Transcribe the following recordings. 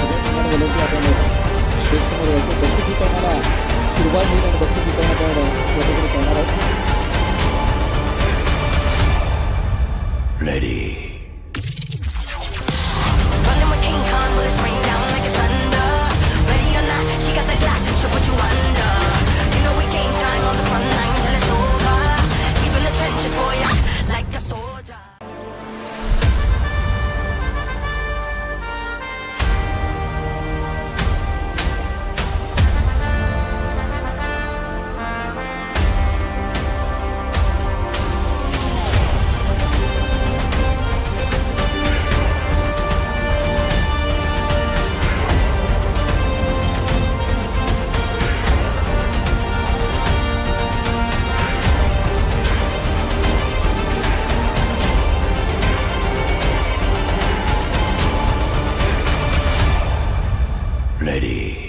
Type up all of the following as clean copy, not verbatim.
सगळ्यात तुम्हाला विनंती आपण स्टेज समोर यायचं बक्षीस वितरणाला सुरुवात होईल आणि बक्षीस वितरण आपण या ठिकाणी करणार आहोत. Ready. Ready.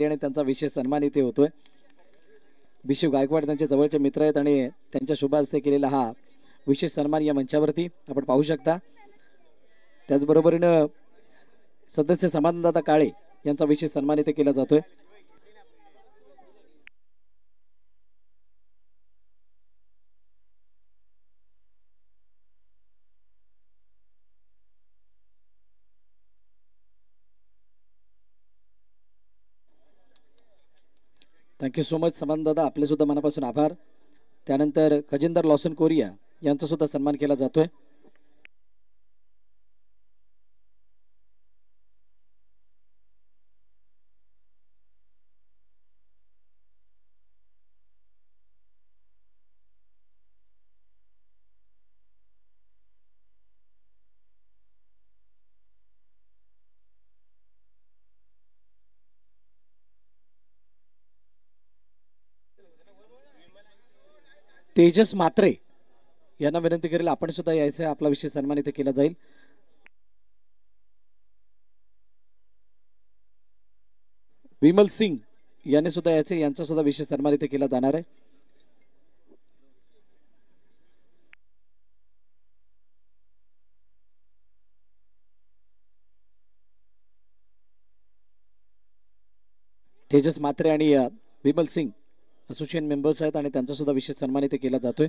आणि त्यांचा विशेष सन्मान इथे होतोय. विशू गायकवाड त्यांचे जवळचे मित्र आहेत आणि त्यांच्या शुभ हस्ते केलेला हा विशेष सन्मान या मंचावरती आपण पाहू शकता. त्याचबरोबरीनं सदस्य समाधानदादा काळे यांचा विशेष सन्मान इथे केला जातोय. थँक्यू सो मच समान दादा, आपले सुद्धा मनापासून आभार. त्यानंतर खजिनदार लॉसन कोरिया यांचा सुद्धा सन्मान केला जातोय. तेजस मात्रे यांना विनंती करेल आपण सुद्धा यायचं, आपला विशेष सन्मान इथे केला जाईल. विमल सिंग यांनी सुद्धा यायचे, यांचा सुद्धा विशेष सन्मान इथे केला जाणार आहे. तेजस मात्रे आणि विमल सिंग असोसिएशन मेंबर्स आहेत आणि त्यांचा सुद्धा विशेष सन्मान इथे केला जातोय.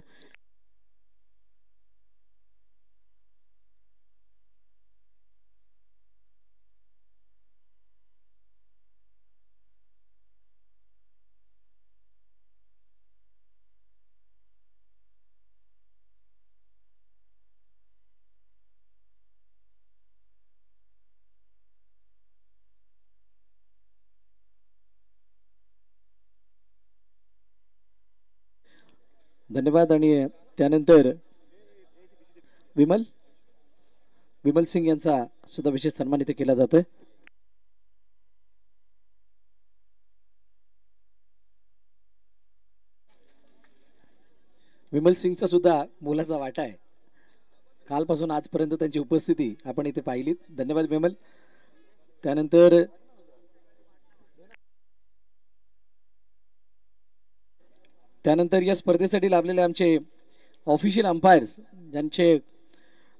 धन्यवाद. आणि त्यानंतर विमल सिंग यांचा सुद्धा विशेष सन्मान इथे केला जातोय. विमल सिंगचा सुद्धा मोलाचा वाटा आहे. कालपासून आजपर्यंत त्यांची उपस्थिती आपण इथे पाहिली. धन्यवाद विमल. त्यानंतर त्यानंतर या स्पर्धेसाठी लाभलेले आमचे ऑफिशियल अंपायर्स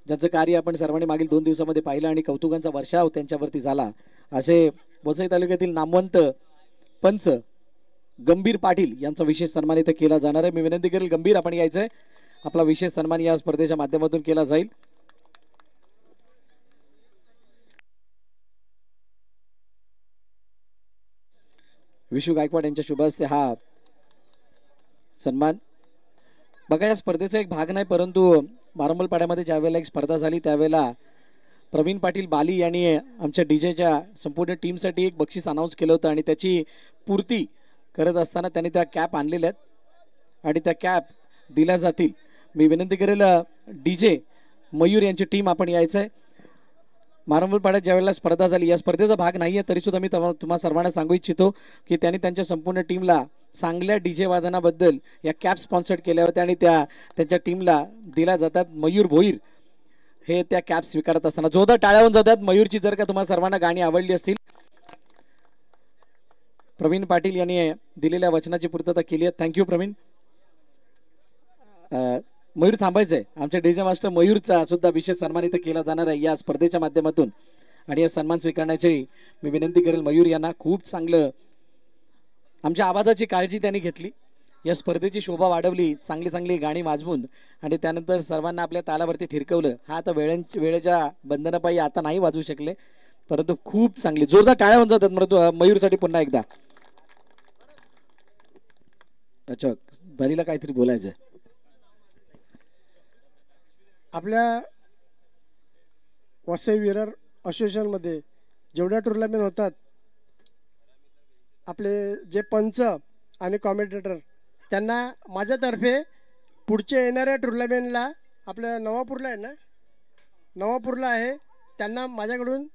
ज्यांचं कार्य आपण सर्वांनी मागील 2 दिवसामध्ये पाहिलं आणि कौतुकांचा वर्षाव त्यांच्यावरती झाला असे वसई तालुक्यातील नामवंत पंच गंभीर पाटील यांचा विशेष सन्मान इथे केला जाणार आहे. मी विनंती करेल गंभीर आपण यायचंय. आपला विशेष सन्मान या स्पर्धेच्या माध्यमातून केला जाईल. विशू गायकवाड यांच्या शुभ हस्ते हा सन्मान. बघा या स्पर्धेचा एक भाग नाही, परंतु मारंबलपाड्यामध्ये ज्या वेळेला एक स्पर्धा झाली त्यावेळेला प्रवीण पाटील बाली यांनी आमच्या डीजेच्या संपूर्ण टीमसाठी एक बक्षीस अनाऊन्स केलं होतं आणि त्याची पूर्ती करत असताना त्यांनी त्या कॅप आणलेल्या आहेत आणि त्या कॅप दिल्या जातील. मी विनंती करेल डीजे मयूर यांची टीम आपण यायचं आहे. मारंबलपाड्यात ज्या वेळेला स्पर्धा झाली, या स्पर्धेचा भाग नाही आहे तरी सुद्धा मी तुम्हा सर्वांना सांगू इच्छितो की त्यांनी त्यांच्या संपूर्ण टीमला चांगल्या डीजे वादनाबद्दल या कॅप स्पॉन्सर्ड केल्या होत्या आणि त्यांच्या टीमला दिल्या जातात. मयूर भोईर हे त्या कॅप स्वीकारत असताना जोरदार टाळ्या होऊन जातात. मयूरची जर का तुम्हाला सर्वांना गाणी आवडली असतील, प्रवीण पाटील यांनी दिलेल्या वचनाची पूर्तता केली आहे. थँक्यू प्रवीण. मयूर थांबायचंय. आमच्या डीजे मास्टर मयूरचा सुद्धा विशेष सन्मान इथं केला जाणार आहे या स्पर्धेच्या माध्यमातून आणि या सन्मान स्वीकारण्याची मी विनंती करेल मयूर यांना. खूप चांगलं आमच्या आवाजाची काळजी त्यांनी घेतली, या स्पर्धेची शोभा वाढवली, चांगली चांगली गाणी वाजवून आणि त्यानंतर सर्वांना आपल्या तालावरती थिरकवलं. हा आता वेळेच्या बंधनापायी आता नाही वाजवू शकले, परंतु खूप चांगली जोरदार टाळ्या होऊन जातात मयूरसाठी पुन्हा एकदा. अच्छा, बलीला काहीतरी बोलायचं. आपल्या वसई विरार असोसिएशनमध्ये जेवढ्या टुर्नामेंट होतात, आपले जे पंच आणि कॉमेंटेटर त्यांना माझ्यातर्फे पुढच्या येणाऱ्या टुर्नामेंटला आपल्या नवापूरला आहे ना, नवापूरला आहे, त्यांना माझ्याकडून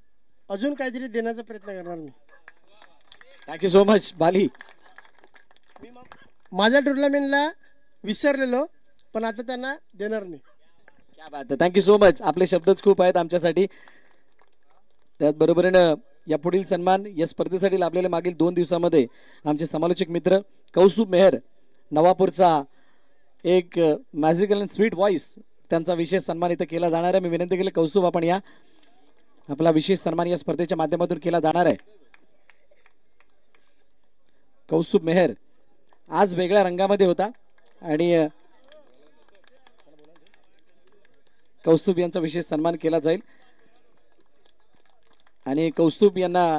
अजून काहीतरी देण्याचा प्रयत्न करणार मी. थँक्यू सो मच बाली. मी माझ्या टुर्नामेंटला विसरलेलो, पण आता त्यांना देणार मी. क्या बात आहे. Thank you so much. आपले शब्दच खूप आहेत आमच्यासाठी. त्याचबरोबरीनं या पुढील सन्मान या स्पर्धेसाठी लाभलेले मागील 2 दिवसामध्ये आमचे समालोचक मित्र कौस्तुभ मेहर नवापूरचा एक मॅजिकल अँड स्वीट व्हॉइस, त्यांचा विशेष सन्मान इथं केला जाणार आहे. मी विनंती केली कौस्तुभ आपण या. आपला विशेष सन्मान या स्पर्धेच्या माध्यमातून केला जाणार आहे. कौस्तुभ मेहर आज वेगळ्या रंगामध्ये होता आणि कौस्तुभ यांचा विशेष सन्मान केला जाईल आणि कौस्तुभ यांना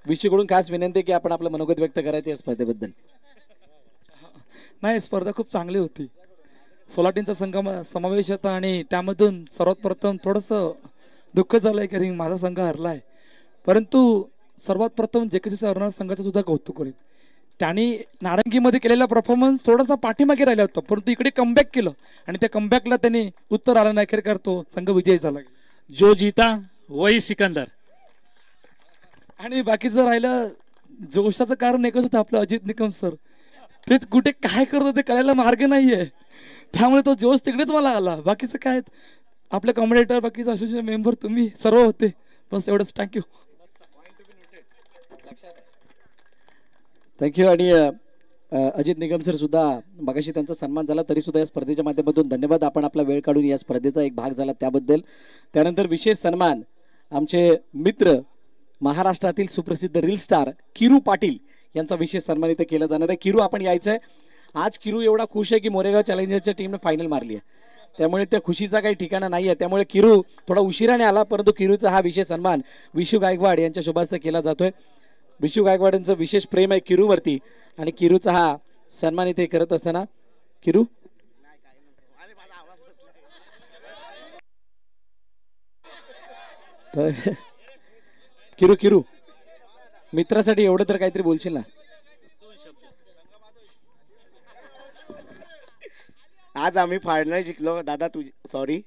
विशूकडून खास विनंती की आपण आपलं मनोगत व्यक्त करायचे या स्पर्धेबद्दल. नाही, स्पर्धा खूप चांगली होती. 16 टीमचा समावेश होता आणि त्यामधून सर्वात प्रथम थोडंसं दुःख झालंय कारण माझा संघ हरलाय, परंतु सर्वात प्रथम जेकेसी हरणार संघाचं सुद्धा कौतुक करेल. त्यांनी नारंगीमध्ये केलेला परफॉर्मन्स थोडासा पाठीमागे राहिला होता, परंतु इकडे कमबॅक केलं आणि त्या कमबॅकला त्यांनी उत्तर आलं नाही. अखेर तो संघ विजयी झाला. जो जीता वही सिकंदर. आणि बाकीचं राहिलं जोशाचं कारण एकच होतं, आपलं अजित निकम सर. ते कुठे काय करत होते कळायला मार्ग नाहीये, त्यामुळे तो जोश तिकडेच मला आला. बाकीचं काय आपले कॉमेडिएटर, बाकीचं असोसिएशन मेंबर, तुम्ही सर्व होते. बस एवढंच. थँक्यू. थँक्यू. आणि अजित निगम सर सुद्धा मगाशी त्यांचा सन्मान झाला तरी सुद्धा या स्पर्धेच्या माध्यमातून धन्यवाद. आपण आपला वेळ काढून या स्पर्धेचा एक भाग झाला त्याबद्दल. त्यानंतर विशेष सन्मान आमचे मित्र महाराष्ट्रातील सुप्रसिद्ध रील स्टार किरू पाटील यांचा विशेष सन्मान इथे केला जाणार आहे. किरू आपण यायचं आहे. आज किरू एवढा खुश आहे की मोरेगाव चॅलेंजर्सच्या टीमने फायनल मारली आहे, त्यामुळे त्या खुशीचा काही ठिकाणा नाही आहे. त्यामुळे किरू थोडा उशिराने आला, परंतु किरूचा हा विशेष सन्मान विशू गायकवाड यांच्या शुभास्ते केला जातोय. विशू गायकवाडांचं विशेष प्रेम आहे किरूवरती आणि किरूचा हा सन्मान इथे करत असताना किरू किरू मित्रासाठी एवढं तर काहीतरी बोलशील ना. आज आम्ही फायनल जिंकलो दादा. तुझी सॉरी,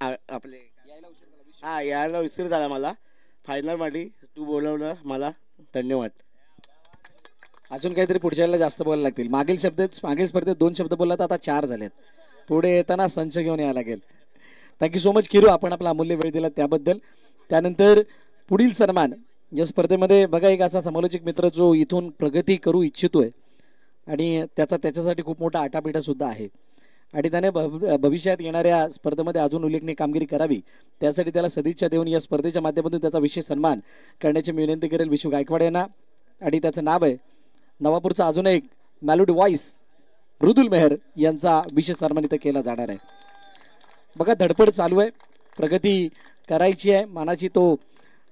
आपले यायला उशीर झाला मला. फायनल मध्ये तू बोलवलं मला, धन्यवाद. अजून काहीतरी पुढच्या जास्त बोलायला लागतील. मागील स्पर्धेत 2 शब्द बोलला तर आता 4 झालेत. पुढे येताना संच घेऊन यायला लागेल. थँक्यू सो मच किरू, आपण आपला अमूल्य वेळ दिला त्याबद्दल. त्यानंतर पुढील सन्मान या स्पर्धेमध्ये बघा, एक असा समालोचक मित्र जो इथून प्रगती करू इच्छितोय आणि त्याच्यासाठी खूप मोठा आटापिटा सुद्धा आहे आणि त्याने भविष्यात येणाऱ्या स्पर्धेमध्ये अजून उल्लेखनीय कामगिरी करावी त्यासाठी त्याला सदिच्छा देऊन या स्पर्धेच्या माध्यमातून त्याचा विशेष सन्मान करण्याची मी विनंती करेल विशू गायकवाड यांना. आणि त्याचं नाव आहे नवापूरचा अजून एक मेलोडी व्हॉइस मृदुल मेहर यांचा विशेष सन्मान इथं केला जाणार आहे. बघा धडपड चालू आहे, प्रगती करायची आहे, मनाची तो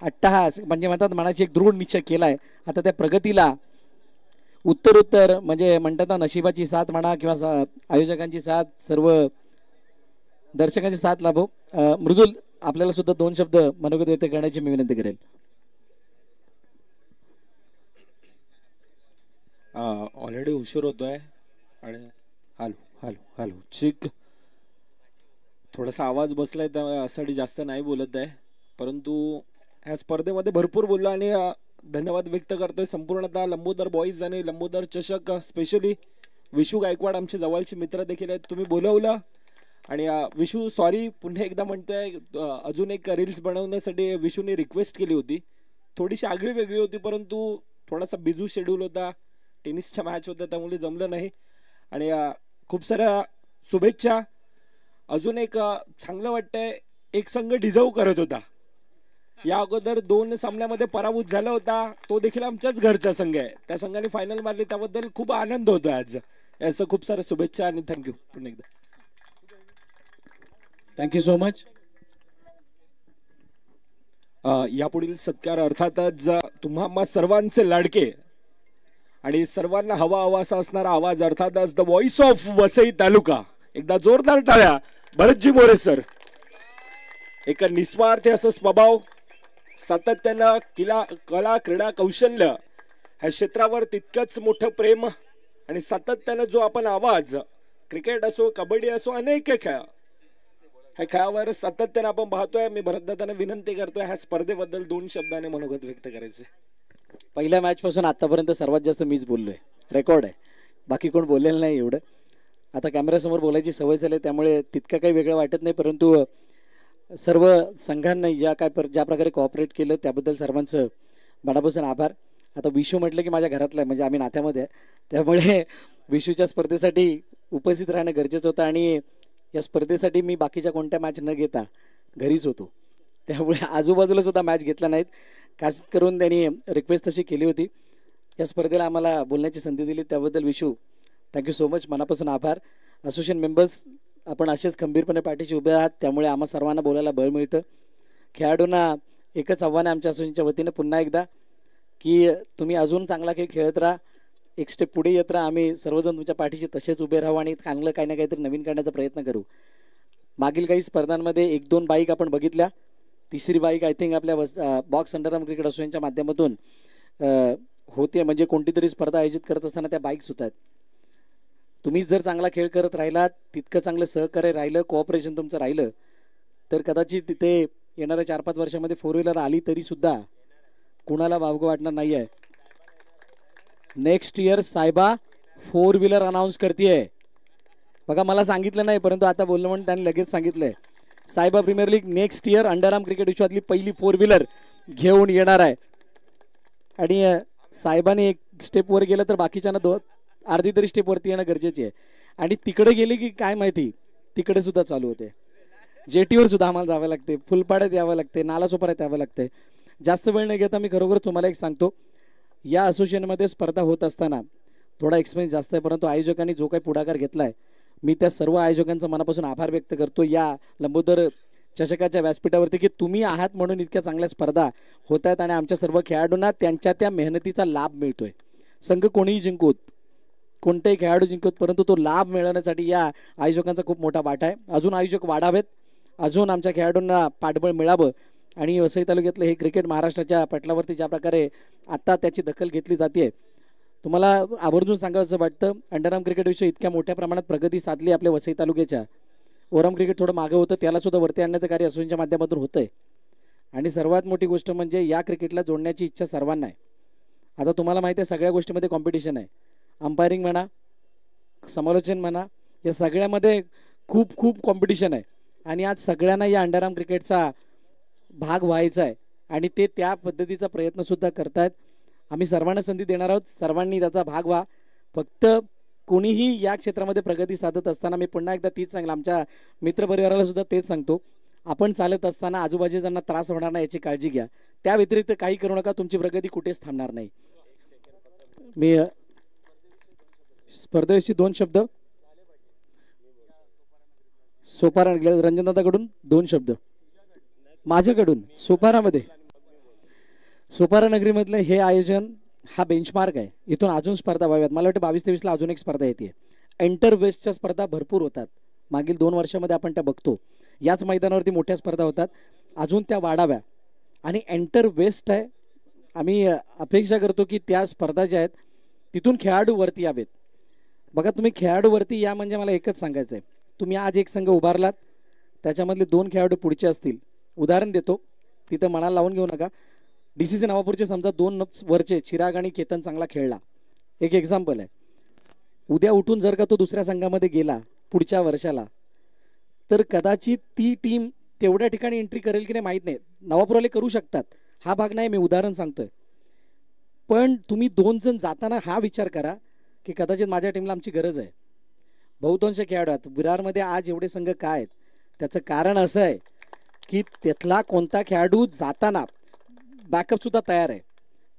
अट्टहास म्हणजे म्हणतात मनाची एक दृढ निश्चय केला आहे. आता त्या प्रगतीला उत्तर म्हणजे म्हणतात ना नशिबाची साथ म्हणा किंवा आयोजकांची साथ सर्व दर्शकांची साथ लाभो. मृदुल आपल्याला सुद्धा 2 शब्द मनोगत व्यक्त करण्याची मी विनंती करेल. ऑलरेडी उशीर होतोय आणि हॅलो हॅलो हॅलो चिक थोडासा आवाज बसलाय त्यासाठी जास्त नाही बोलत आहे, परंतु ह्या स्पर्धेमध्ये भरपूर बोललो आणि धन्यवाद व्यक्त करतोय संपूर्णतः लंबोदर बॉईज आणि लंबोदर चषक स्पेशली विशू गायकवाड आमचे जवळचे मित्र देखील आहेत. तुम्ही बोलवलं आणि विशू सॉरी पुन्हा एकदा म्हणतोय, अजून एक रील्स बनवण्यासाठी विशूने रिक्वेस्ट केली होती, थोडीशी आगळी वेगळी होती परंतु थोडासा बिझी शेड्यूल होता, टेनिसच्या मॅच होत्या त्यामुळे जमलं नाही. आणि खूप साऱ्या शुभेच्छा. अजून एक चांगलं वाटतंय, एक संघ डिझर्व करत होता, या अगोदर 2 सामन्यामध्ये पराभूत झाला होता, तो देखील आमच्याच घरचा संघ आहे, त्या संघाने फायनल मारली त्याबद्दल खूप आनंद होतो आज. याचं खूप साऱ्या शुभेच्छा आणि थँक्यू पुन्हा एकदा. Thank you so much. यापुढील सत्कार अर्थातच तुम्हा सर्वांचे लाडके आणि सर्वांना हवा असा असणारा आवाज अर्थातच द व्हॉइस ऑफ वसई तालुका. एकदा जोरदार टाळ्या भरतजी मोरे सर. एक निस्वार्थ असं स्वभाव, सातत्यानं कला क्रीडा कौशल्य ह्या क्षेत्रावर तितकंच मोठं प्रेम आणि सातत्यानं जो आपण आवाज क्रिकेट असो कबड्डी असो अनेक खेळ ह्या खेळावर सातत्यानं आपण पाहतोय. मी भरतदादांना विनंती करतोय ह्या स्पर्धेबद्दल 2 शब्दाने मनोगत व्यक्त करायचे. पहिल्या मॅच पासून आतापर्यंत सर्वात जास्त मीच बोललोय, रेकॉर्ड आहे, बाकी कोण बोललेलं नाही एवढं. आता कॅमेऱ्यासमोर बोलायची सवय झाली त्यामुळे तितकं काही वेगळं वाटत नाही, परंतु सर्व संघांनी ज्या प्रकारे कोऑपरेट केलं त्याबद्दल सर्वांचं मनापासून आभार. आता विशू म्हटलं की माझ्या घरातलं आहे, म्हणजे आम्ही नात्यामध्ये आहे, त्यामुळे विशूच्या स्पर्धेसाठी उपस्थित राहणं गरजेचं होतं आणि या स्पर्धेसाठी मी बाकीच्या कोणत्या मॅच न घेता घरीच होतो, त्यामुळे आजूबाजूला सुद्धा मॅच घेतला नाहीत. खास करून त्यांनी रिक्वेस्ट तशी केली होती, या स्पर्धेला आम्हाला बोलण्याची संधी दिली त्याबद्दल विशू थँक्यू सो मच, मनापासून आभार. असोसिएशन मेंबर्स आपण असेच खंबीरपणे पाठीशी उभे आहात, त्यामुळे आम्हा सर्वांना बोलायला बळ मिळतं. खेळाडूंना एकच आव्हान आहे आमच्या असोसिएशनच्या वतीनं पुन्हा एकदा की तुम्ही अजून चांगला खेळ खेळत राहा, एक स्टेप पुढे येत राहा, आम्ही सर्वजण तुमच्या पाठीशी तसेच उभे राहू आणि चांगलं काही ना काहीतरी नवीन करण्याचा प्रयत्न करू. मागील काही स्पर्धांमध्ये 1-2 बाईक आपण बघितल्या, तिसरी बाईक आय थिंक आपल्या बॉक्स अंडरआर्म क्रिकेट असोसिएशनच्या माध्यमातून होते, म्हणजे कोणती तरी स्पर्धा आयोजित करत असताना त्या बाईक्स होत आहेत. तुम्ही जर चांगला खेळ करत राहिलात, तितकं चांगलं सहकार्य राहिलं, कोऑपरेशन तुमचं राहिलं, तर कदाचित तिथे येणाऱ्या 4-5 वर्षामध्ये 4 व्हीलर आली तरी सुद्धा कुणाला वावगं वाटणार नाही आहे. नेक्स्ट इयर सायबा 4 व्हीलर अनाऊन्स करते. बघा मला सांगितलं नाही, परंतु आता बोललं म्हणून त्यांनी लगेच सांगितलंय, Sayba premier league next year underarm cricket विश्वातली पहिली 4 व्हीलर घेऊन येणार आहे. आणि साहेबांनी एक स्टेप वर गेलं तर बाकीच्यांना अर्धी तरी स्टेप वरती येणं गरजेचे आहे. आणि तिकडे गेले की काय माहिती, तिकडे सुद्धा चालू होते, जेटीवर सुद्धा आम्हाला जावं लागते, फुलपाड्यात यावं लागते, नालासोपाऱ्यात यावं लागते. जास्त वेळ न घेता मी खरोखर तुम्हाला एक सांगतो, या असोसिएशनमध्ये स्पर्धा होत असताना थोडा एक्सपेन्स जास्त आहे, परंतु आयोजकांनी जो काही पुढाकार घेतला आहे मी त्या सर्व आयोजकांचा मनापासून आभार व्यक्त करतो या लंबोदर चषकाच्या व्यासपीठावरती की तुम्ही आहात म्हणून इतक्या चांगल्या स्पर्धा होत आहेत आणि आमच्या सर्व खेळाडूंना त्यांच्या त्या मेहनतीचा लाभ मिळतोय. संघ कोणीही जिंकवत, कोणतेही खेळाडू जिंकवत, परंतु तो लाभ मिळवण्यासाठी या आयोजकांचा खूप मोठा वाटा आहे. अजून आयोजक वाढावेत, अजून आमच्या खेळाडूंना पाठबळ मिळावं आणि वसई तालुक्यातलं हे क्रिकेट महाराष्ट्राच्या पटलावरती ज्या प्रकारे आता त्याची दखल घेतली जाते, तुम्हाला आवर्जून सांगायचं वाटतं अंडरआर्म क्रिकेट विषयी इतक्या मोठ्या प्रमाणात प्रगती साधली आपल्या वसई तालुक्याच्या. ओरम क्रिकेट थोडं मागे होतं, त्याला सुद्धा वरती आणण्याचं कार्य असोसिएशनच्या माध्यमातून होतंय. आणि सर्वात मोठी गोष्ट म्हणजे या क्रिकेटला जोडण्याची इच्छा सर्वांना आहे. आता तुम्हाला माहिती आहे सगळ्या गोष्टीमध्ये कॉम्पिटिशन आहे, अंपायरिंग म्हणा, समालोचन म्हणा, या सगळ्यामध्ये खूप खूप कॉम्पिटिशन आहे. आणि आज सगळ्यांना या अंडरआर्म क्रिकेटचा भाग व्हायचा आहे आणि ते त्या पद्धतीचा प्रयत्न सुद्धा करतायत. आम्ही सर्वांना संधी देणार आहोत, सर्वांनी त्याचा भाग व्हा. फक्त कोणीही या क्षेत्रामध्ये प्रगती साधत असताना मी पुन्हा एकदा तीच सांगेल, आमच्या मित्रपरिवाराला सुद्धा तेच सांगतो, आपण चालत असताना आजूबाजूच्यांना त्रास होणार नाही याची काळजी घ्या. त्या व्यतिरिक्त काही करू नका, तुमची प्रगती कुठेच थांबणार नाही. मी स्पर्धेविषयी 2 शब्द, सोपारा रंजनदादाकडून 2 शब्द, माझ्याकडून सोपारा नगरीमधलं हे आयोजन हा बेंचमार्क आहे. इथून अजून स्पर्धा व्हाव्यात. मला वाटतं 22-23 ला अजून एक स्पर्धा येते. एंटर वेस्टच्या स्पर्धा भरपूर होतात. मागील 2 वर्षामध्ये आपण त्या बघतो. याच मैदानावरती मोठ्या स्पर्धा होतात, अजून त्या वाढाव्या. आणि एंटर वेस्ट आहे, आम्ही अपेक्षा करतो की त्या स्पर्धा ज्या आहेत तिथून खेळाडू वरती यावेत. बघा, तुम्ही खेळाडू वरती या म्हणजे मला एकच सांगायचं आहे, तुम्ही आज एक संघ उभारलात, त्याच्यामधले 2 खेळाडू पुढचे असतील. उदाहरण देतो, तिथं मनाला लावून घेऊ नका. DCC नवापूरचे समजा 2 वरचे चिराग आणि केतन चांगला खेळला, एक एक्झाम्पल आहे. उद्या उठून जर का तो दुसऱ्या संघामध्ये गेला पुढच्या वर्षाला, तर कदाचित ती टीम तेवढ्या ठिकाणी एंट्री करेल की नाही माहीत नाही. नवापूरवाले करू शकतात, हा भाग नाही, मी उदाहरण सांगतोय. पण तुम्ही 2 जण जाताना हा विचार करा की कदाचित माझ्या टीमला आमची गरज आहे. बहुतांश खेळाडू आहेत विरारमध्ये आज एवढे संघ काय आहेत, त्याचं कारण असं आहे की त्यातला कोणता खेळाडू जाताना बॅकअप सुद्धा तयार आहे.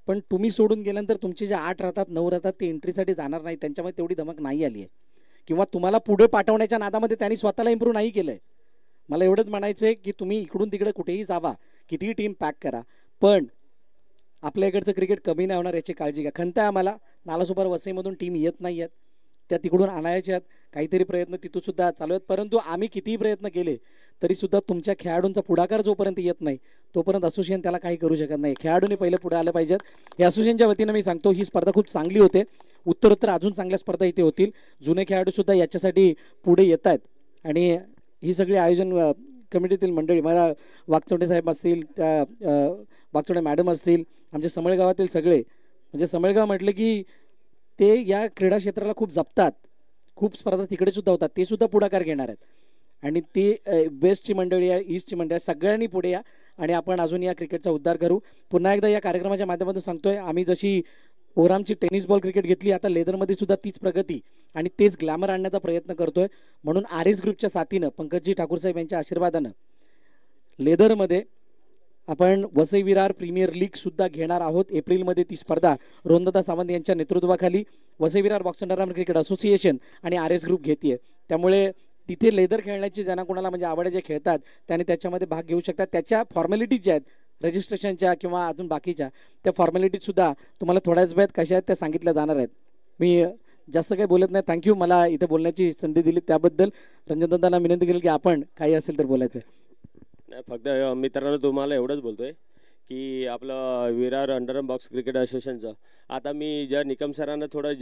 पण तुम्ही सोडून गेल्यानंतर तुमचे जे 8 राहतात 9 राहतात ते एंट्रीसाठी जाणार नाही, त्यांच्यामध्ये तेवढी धमक नाही आली आहे. किंवा तुम्हाला पुढे पाठवण्याच्या नादामध्ये त्यांनी स्वतःला इम्प्रूव्ह नाही केलंय. मला एवढंच म्हणायचं आहे की तुम्ही इकडून तिकडे कुठेही जावा, कितीही टीम पॅक करा, पण आपल्या इकडचं क्रिकेट कमी नाही होणार याची काळजी घ्या. खंत आहे आम्हाला, नालासोपारा वसईमधून टीम येत नाही आहेत, त्या तिकडून आणायच्या आहेत. काहीतरी प्रयत्न तिथून सुद्धा चालू आहेत. परंतु आम्ही कितीही प्रयत्न केले तरी सुद्धा तुमच्या खेळाडूंचा पुढाकार जोपर्यंत येत नाही तोपर्यंत असोसिएशन त्याला काही करू शकत नाही. खेळाडूंनी पहिले पुढे आलं पाहिजेत. या असोसिएशनच्या वतीनं मी सांगतो, ही स्पर्धा खूप चांगली होते. उत्तरोत्तर अजून चांगल्या स्पर्धा इथे होतील. जुने खेळाडू सुद्धा याच्यासाठी पुढे येत आहेत. आणि ही सगळी आयोजन कमिटीतील मंडळी, मला वागचौंडे साहेब असतील, त्या वागचौंडे मॅडम असतील, आमचे समळगावातील सगळे, म्हणजे समळगाव म्हटलं की ते या क्रीडा क्षेत्राला खूप जपतात. खूप स्पर्धा तिकडे सुद्धा होतात, ते सुद्धा पुढाकार घेणार आहेत. आणि ती वेस्टची मंडळी आहे, ईस्टची मंडळी आहे, सगळ्यांनी पुढे या आणि आपण अजून या क्रिकेटचा उद्धार करू. पुन्हा एकदा या कार्यक्रमाच्या माध्यमातून सांगतोय, आम्ही जशी ओरामची टेनिस बॉल क्रिकेट घेतली, आता लेदरमध्ये सुद्धा तीच प्रगती आणि तेच ग्लॅमर आणण्याचा प्रयत्न करतोय. म्हणून RS ग्रुपच्या साथीनं, पंकजी ठाकूर साहेब यांच्या आशीर्वादानं लेदरमध्ये आपण वसई विरार प्रीमियर लीग सुद्धा घेणार आहोत. एप्रिलमध्ये ती स्पर्धा रोहनदादा सावंत यांच्या नेतृत्वाखाली Vasai Virar box tournament cricket association आणि RS ग्रुप घेतेय. त्यामुळे तिथे लेदर खेळण्याची ज्यांना कोणाला म्हणजे आवड जे खेळतात त्याने त्याच्यामध्ये भाग घेऊ शकतात. त्याच्या फॉर्मॅलिटीज ज्या आहेत रजिस्ट्रेशनच्या किंवा अजून बाकीच्या, त्या फॉर्मॅलिटीज सुद्धा तुम्हाला थोड्याच वेळात कशा आहेत त्या सांगितल्या जाणार आहेत. मी जास्त काही बोलत नाही. थँक्यू, मला इथे बोलण्याची संधी दिली त्याबद्दल. रंजनदादांना विनंती केली की आपण काही असेल तर बोलायचं. नाही, फक्त मित्रांनो तुम्हाला एवढंच बोलतोय की आपलं विरार अंडरआर्म बॉक्स क्रिकेट असोसिएशनचं आता मी ज्या निकम सरांना थोडा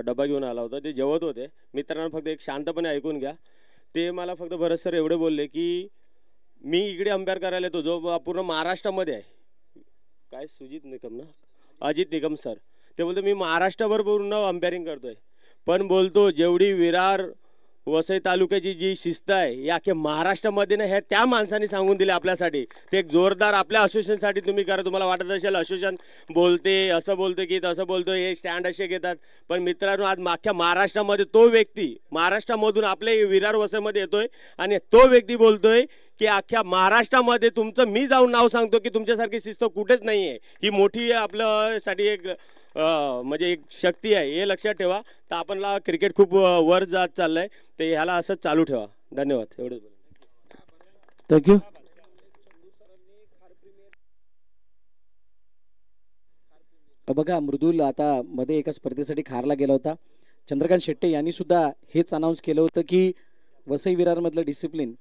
डबा घेऊन आला होता, ते जेवत होते. मित्रांनो फक्त एक शांतपणे ऐकून घ्या. ते मला फक्त भरत सर एवढे बोलले की मी इकडे अंपायर करायला येतो जो पूर्ण महाराष्ट्रामध्ये आहे. काय सुजित निकम ना, अजित निकम सर, ते बोलतो मी महाराष्ट्रभर पूर्ण अंपायरिंग करतोय. पण बोलतो जेवढी विरार वसई तालुक्याची जी शिस्त आहे या अख्ख्या महाराष्ट्रामध्ये ना, हे त्या माणसाने सांगून दिले आपल्यासाठी. ते एक जोरदार आपल्या असोसिएशनसाठी तुम्ही करा. तुम्हाला वाटत असेल असोसिएशन बोलते असं बोलते की तसं बोलतो, हे स्टँड असे घेतात, पण मित्रांनो आज अख्ख्या महाराष्ट्रामध्ये तो व्यक्ती महाराष्ट्रामधून आपल्या विरार वसईमध्ये येतोय आणि तो व्यक्ती बोलतोय की अख्ख्या महाराष्ट्रामध्ये तुमचं मी जाऊन नाव सांगतो की तुमच्यासारखी शिस्त कुठेच नाही आहे. ही मोठी आपल्यासाठी एक म्हणजे एक शक्ती आहे, हे लक्षात ठेवा. तर आपणला क्रिकेट खूप वर जात चाललंय, ते ह्याला असंच चालू ठेवा. धन्यवाद. एवढंच थँक्यू. बघा, मृदुल आता मध्ये एका स्पर्धेसाठी खारला गेला होता. चंद्रकांत शेट्टे यांनी सुद्धा हेच अनाऊन्स केलं होतं की वसई विरारमधलं डिसिप्लिन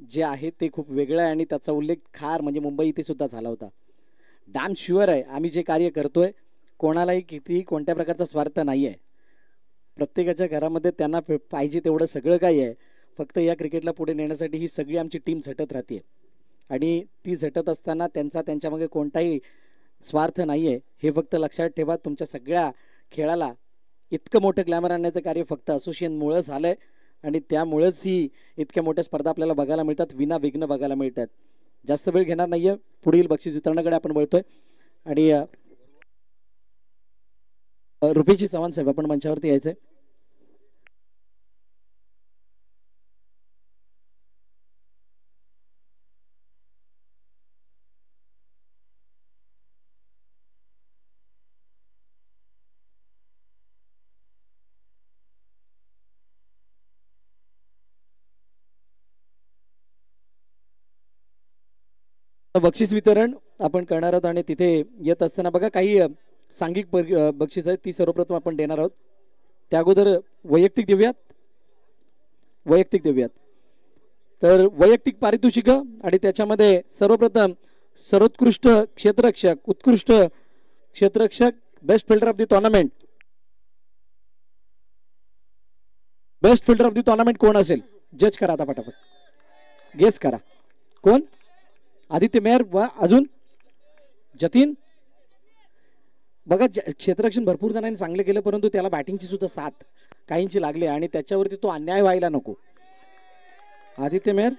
जे आहे ते खूप वेगळं आहे आणि त्याचा उल्लेख खार म्हणजे मुंबई इथे सुद्धा झाला होता. डॅम शुअर आहे आम्ही जे कार्य करतोय कोणालाही किती कोणत्या प्रकारचा स्वार्थ नाही आहे. प्रत्येकाच्या घरामध्ये त्यांना पाहिजे तेवढं सगळं काही आहे. फक्त या क्रिकेटला पुढे नेण्यासाठी ही सगळी आमची टीम झटत राहते आणि ती झटत असताना त्यांच्यामागे कोणताही स्वार्थ नाही आहे, हे फक्त लक्षात ठेवा. तुमच्या सगळ्या खेळाला इतकं मोठं ग्लॅमर आणण्याचं कार्य फक्त असोसिएशनमुळं झालं आहे आणि त्यामुळेच ही इतक्या मोठ्या स्पर्धा आपल्याला बघायला मिळतात, विना विघ्न बघायला मिळतात. जास्त वेळ घेणार नाही आहे, पुढील बक्षीस वितरणाकडे आपण वळतोय. आणि रुपेशजी चव्हाण साहेब आपण मंचावरती यायचंय. बक्षीस वितरण आपण करणार आहोत आणि तिथे येत असताना बघा काही सांघिक बक्षीस आहेत ती सर्वप्रथम आपण देणार आहोत. त्या अगोदर वैयक्तिक देऊयात. तर वैयक्तिक पारितोषिक आणि त्याच्यामध्ये सर्वप्रथम सर्वोत्कृष्ट क्षेत्ररक्षक, उत्कृष्ट क्षेत्ररक्षक, best fielder of the tournament. Best fielder of the tournament कोण असेल जज करा आता फटाफट. गेस करा कोण. आदित्य मेहर व अजून जतीन. बघा क्षेत्ररक्षण भरपूर जणांनी चांगले केलं परंतु त्याला बॅटिंगची सुद्धा साथ काहींची लागली आणि त्याच्यावरती तो अन्याय व्हायला नको. आदित्य मेहर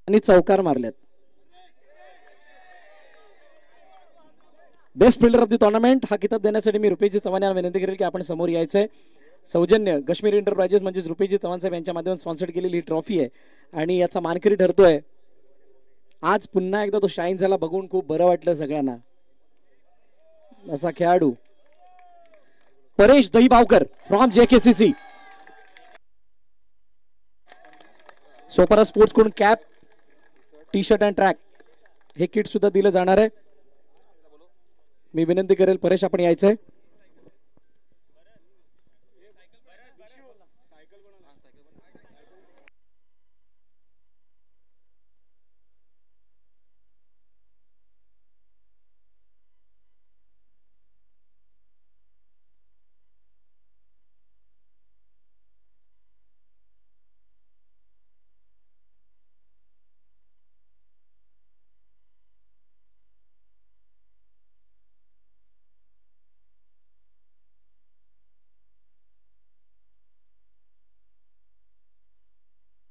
आणि चौकार मारल्यात. Best fielder of the tournament हा किताब देण्यासाठी मी रुपेशजी चव्हाण यांना विनंती करेल की आपण समोर यायचंय. सौजन्य काश्मीर एंटरप्राइजेस म्हणजेच रुपेशजी चव्हाण साहेब यांच्या माध्यमातून स्पॉन्सर्ड केलेली ही ट्रॉफी आहे आणि याचा मानकरी ठरतोय. आज पुन्हा एकदा तो शाईन झाला बघून खूप बरं वाटलं सगळ्यांना. असा खेळाडू Paresh Dahibavkar from JKCC. Sopara sports कडून cap, T shirt and track हे किट सुद्धा दिलं जाणार आहे. मी विनंती करेल परेश आपण यायचंय.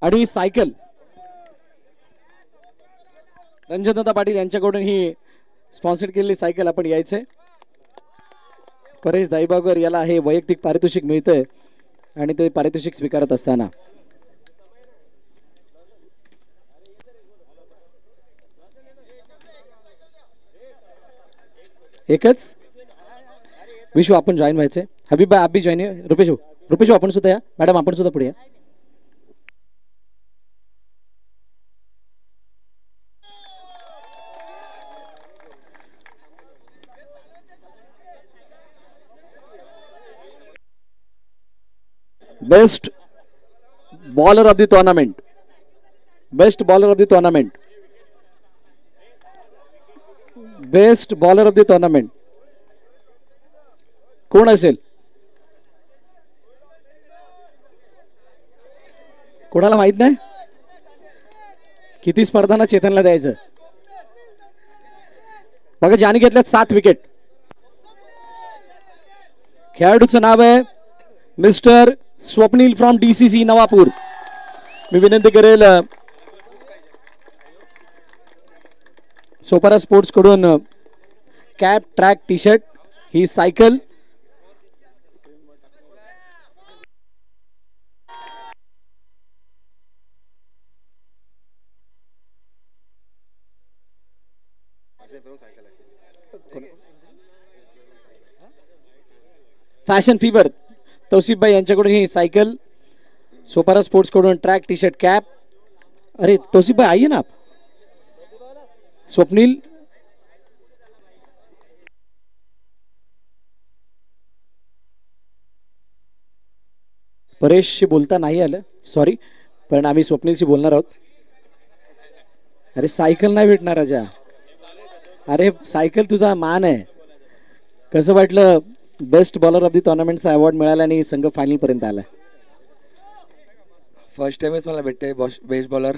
आणि सायकल रंजनदादा पाटील यांच्याकडून ही स्पॉन्सर केलेली सायकल आपण यायचंय. परेश दाईबागर याला हे वैयक्तिक पारितोषिक मिळतंय आणि ते पारितोषिक स्वीकारत असताना एकच विश्व आपण जॉईन व्हायचंय. हबीब आप भी जॉईन. रुपेश आपण सुद्धा या. मॅडम आपण सुद्धा पुढे या. Best bowler of the tournament. Best bowler of the tournament. Best bowler of the tournament कोण असेल. कोणाला माहित नाही. किती स्पर्धांना चेतनला द्यायचं. बघा ज्याने घेतल्यात 7 विकेट. खेळाडूचं नाव आहे mister Swapnil from DCC Navapur. मी विनंती करेल सोपारा स्पोर्ट्स कडून कॅप, ट्रॅक, टी शर्ट, ही सायकल फॅशन फीवर तौसिफ भाई यांच्याकडून ही सायकल, सोपारा स्पोर्ट्स कडून ट्रॅक, टी शर्ट, कॅप. अरे तौसिफ भाई आइए ना आप. स्वप्नील परेशशी बोलता नाही आलं सॉरी पण आम्ही स्वप्नीलशी बोलणार आहोत. अरे सायकल नाही भेटणार राजा. अरे सायकल तुझा मान आहे. कसं वाटलं बेस्ट बॉलर ऑफ द टुर्नामेंटचा अवॉर्ड मिळाला आणि संघ फायनल पर्यंत आला. फर्स्ट टाइमच मला भेटते बेस्ट बॉलर.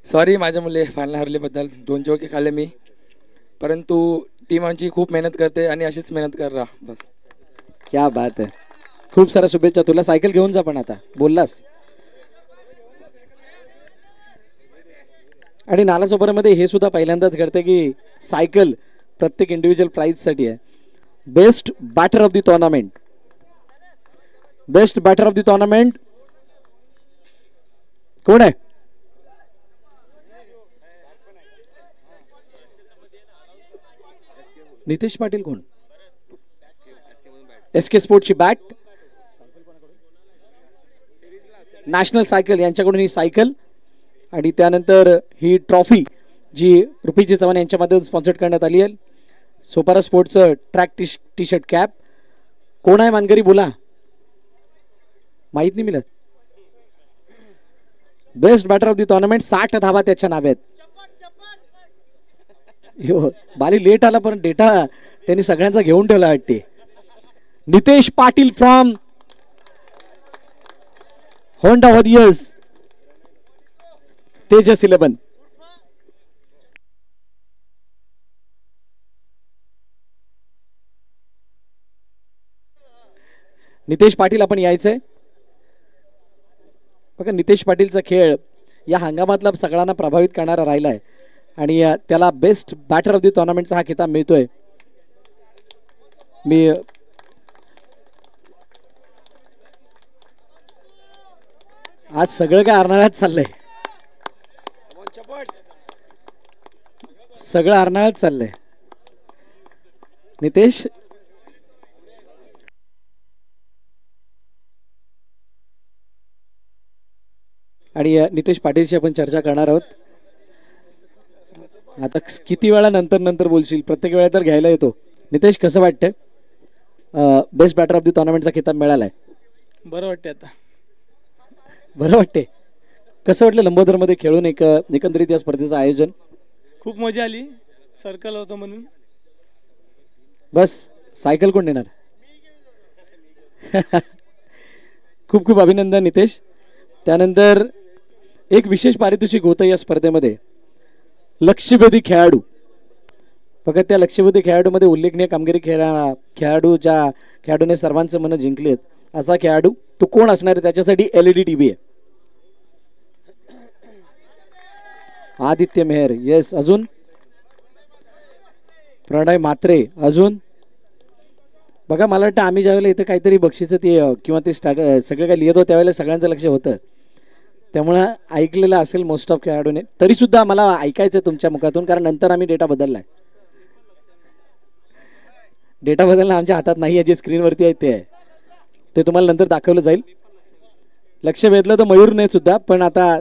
सॉरी माझ्या मुले फायनल हरल्याबद्दल. 2 चौके खाल्ले मी परंतु टीम आमची खूप मेहनत करते आणि अशीच मेहनत कर रहा बस. क्या बात आहे. खूप साऱ्या शुभेच्छा तुला. सायकल घेऊन जा पण आता बोललास. आणि नालासोपारामध्ये हे सुद्धा पहिल्यांदाच घडते की सायकल प्रत्येक इंडिव्हिज्युअल प्राइजसाठी आहे. Best batter of the tournament, best batter of the tournament कोण आहे? नितेश पाटील कोण? SK स्पोर्ट्सची बॅट, नॅशनल सायकल यांच्याकडून ही सायकल आणि त्यानंतर ही ट्रॉफी जी रुपीजी चव्हाण यांच्या माध्यमातून स्पॉन्सर करण्यात आली आहे. सोपारा स्पोर्ट्सचं ट्रॅक टी शर्ट कॅप. कोण आहे मानकरी बोला, माहित नाही मिळत. Best batter of the tournament 60 धावा त्याच्या नावे आहेत. बाली लेट आला पण डेटा त्यांनी सगळ्यांचा घेऊन ठेवला वाटते. Nitesh Patil from Honda warriors Tejas 11. Nitesh Patil आपण यायचंय बघा. नितेश पाटीलचा खेळ या हंगामातला सगळ्यांना प्रभावित करणारा राहिला आहे आणि त्याला बेस्ट बॅटर ऑफ द टुर्नामेंटचा हा किताब मिळतोय. मी आज सगळं काय अर्नाळ्यात चाललंय, सगळं अर्नाळ्यात चाललंय. नितेश आणि नितेश पाटीलशी आपण चर्चा करणार आहोत. आता किती वेळा नंतर बोलशील, प्रत्येक वेळा तर घ्यायला येतो. नितेश कसं वाटतंय? बेस्ट बॅटर ऑफ द टुर्नामेंटचा किताब मिळालाय. बरं वाटते आता, बरं वाटते. कसं वाटलं लंबोदरमध्ये खेळून एकंदरीत या स्पर्धेचं आयोजन? खूप मजा आली, सर्कल होतं म्हणून. बस सायकल कोण देणार? खूप खूप अभिनंदन नितेश. त्यानंतर एक विशेष पारितोषिक होतं या स्पर्धेमध्ये, लक्ष्यभेदी खेळाडू. फक्त त्या लक्ष्यभेदी खेळाडूमध्ये उल्लेखनीय कामगिरी खेळाडू ज्या खेळाडूने सर्वांचं मन जिंकलेत असा खेळाडू तो कोण असणार आहे? त्याच्यासाठी LED TV आहे. आदित्य मेहर, येस. अजून प्रणय म्हात्रे. अजून बघा, मला वाटतं आम्ही ज्यावेळेला इथे काहीतरी बक्षीचं ते किंवा ते सगळं काही लिहित होतं त्यावेळेला सगळ्यांचं लक्ष होतं, त्यामुळं ऐकलेलं असेल मोस्ट ऑफ खेळाडूने. तरी सुद्धा मला ऐकायचं तुमच्या मुखातून, कारण नंतर आम्ही डेटा बदललाय. डेटा बदलणं आमच्या हातात नाही आहे, जे स्क्रीनवरती आहे ते आहे, ते तुम्हाला नंतर दाखवलं जाईल. लक्ष वेधलं तर मयूरने सुद्धा, पण आता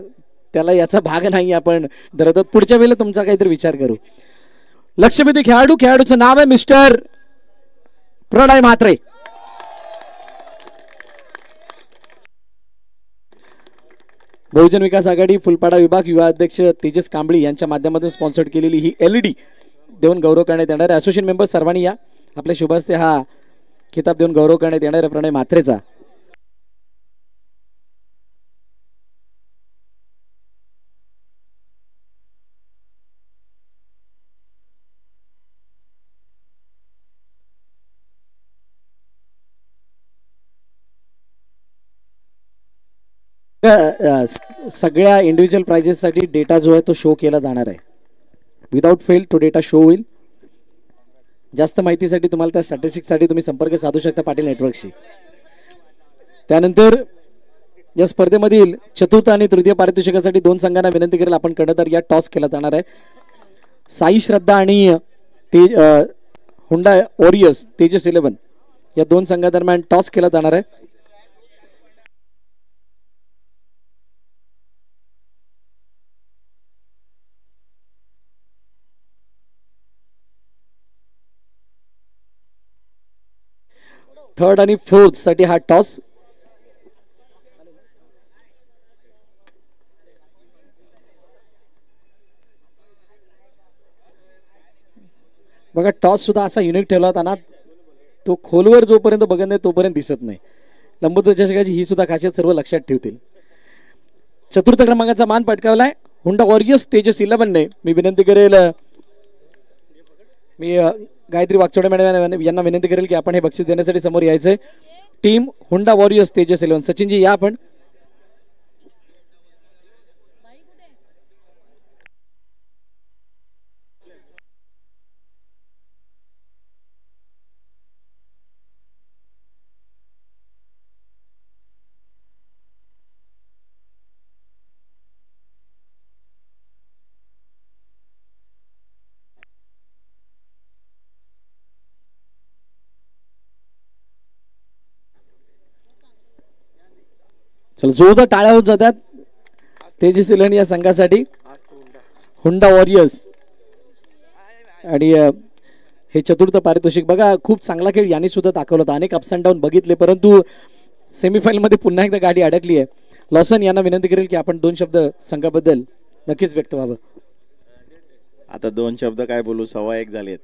त्याला याचा भाग नाही. आपण धरत पुढच्या वेळेला तुमचा काहीतरी विचार करू. लक्षवेधी खेळाडू, खेळाडूचं नाव आहे मिस्टर प्रणय म्हात्रे. बहुजन विकास आघाडी फुलपाडा विभाग युवा अध्यक्ष तेजस कांबळी यांच्या माध्यमातून स्पॉन्सर्ड केलेली ही LED देऊन गौरव करण्यात येणार आहे. असोसिएशन मेंबर सर्वांनी या, आपल्या शुभ हस्ते हा किताब देऊन गौरव करण्यात येणार आहे प्रणय म्हात्रेचा. सगळ्या इंडिव्हिज्युअल प्राइजेससाठी डेटा जो आहे तो शो केला जाणार आहे. विदाउट फेल तो डेटा शो होईल. जास्त माहितीसाठी तुम्हाला त्या स्टॅटिस्टिक्ससाठी तुम्ही संपर्क साधू शकता पाटील नेटवर्कशी. त्यानंतर या स्पर्धेमधील चतुर्थ आणि तृतीय पारितोषिकासाठी 2 संघांना विनंती करेल आपण कर्णधार या टॉस केला जाणार आहे. साई श्रद्धा आणि हुंडा वॉरियर्स तेजस 11 या 2 संघादरम्यान टॉस केला जाणार आहे. थर्ड आणि फोर्थ साठी हा टॉस. बघा, टॉस सुद्धा असा युनिक ठेवला होता ना, तो खोलवर जोपर्यंत बघत नाही तोपर्यंत दिसत नाही. लंबोदर चषकाची ही सुद्धा खासियत सर्व लक्षात ठेवतील. चतुर्थ क्रमांकाचा मान पटकावलाय हुंडा वॉरियर्स तेजस 11 ने. मी विनंती करेल, मी गायत्री वागचोडे मॅडम यांना विनंती करेल की आपण हे बक्षीस देण्यासाठी समोर यायचंय. टीम हुंडा वॉरियर्स तेजस 11. सचिनजी या आपण. चला जोरदार टाळ्या होत जातात तेजस इलेव्हन या संघासाठी. हुंडा वॉरियर्स आणि हे चतुर्थ पारितोषिक बघा. खूप चांगला खेळ यांनी सुद्धा दाखवला होता. अनेक अप्स अँड डाऊन बघितले परंतु सेमीफायनल मध्ये पुन्हा एकदा गाडी अडकली आहे. लॉसन यांना विनंती करेल की आपण 2 शब्द संघाबद्दल नक्कीच व्यक्त व्हावं. आता 2 शब्द काय बोलू, 1:15 झालेत.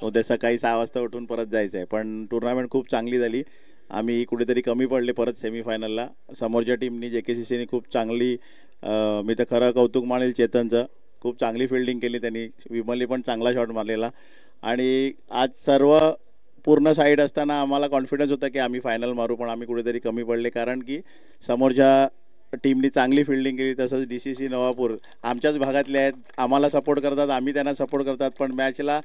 उद्या सकाळी 6 वाजता उठून परत जायचं आहे. पण टुर्नामेंट खूप चांगली झाली. आम्ही कुठेतरी कमी पडले परत सेमीफायनलला. समोरच्या टीमनी JKCCने खूप चांगली, मी तर खरं कौतुक मानेल चेतनचं. खूप चांगली फिल्डिंग केली त्यांनी. विमलने पण चांगला शॉट मारलेला. आणि आज सर्व पूर्ण साईड असताना आम्हाला कॉन्फिडन्स होता की आम्ही फायनल मारू, पण आम्ही कुठेतरी कमी पडले कारण की समोरच्या टीमनी चांगली फिल्डिंग केली. तसंच DCC नवापूर आमच्याच भागातले आहेत, आम्हाला सपोर्ट करतात, आम्ही त्यांना सपोर्ट करतात. पण मॅचला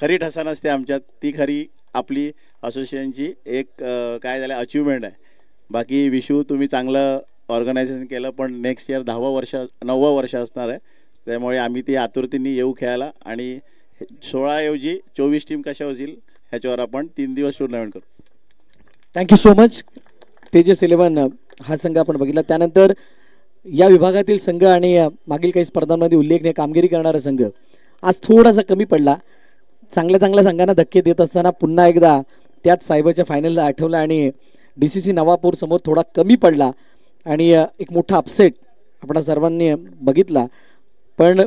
खरी ठसा नसते आमच्यात. ती खरी आपली असोसिएशनची एक काय झालं अचिव्हमेंट आहे. बाकी विशू तुम्ही चांगलं ऑर्गनायझेशन केलं, पण नेक्स्ट इयर 9वं वर्ष असणार आहे. त्यामुळे आम्ही ती आतुरतेने येऊ खेळायला आणि 16 ऐवजी 24 टीम कशा होतील ह्याच्यावर आपण 3 दिवस टुर्नामेंट करू. Thank you so much. Tejas eleven हा संघ आपण बघितला. त्यानंतर या विभागातील संघ आणि मागील काही स्पर्धांमध्ये उल्लेखनीय कामगिरी करणारा संघ आज थोडासा कमी पडला. चांगल्या चांगल्या संघांना धक्के देत असताना पुन्हा एकदा त्याच सायबरच्या फायनलला आठवलं आणि DCC नवापूर समोर थोडा कमी पडला आणि एक मोठा अपसेट आपण सर्वांनी बघितला. पण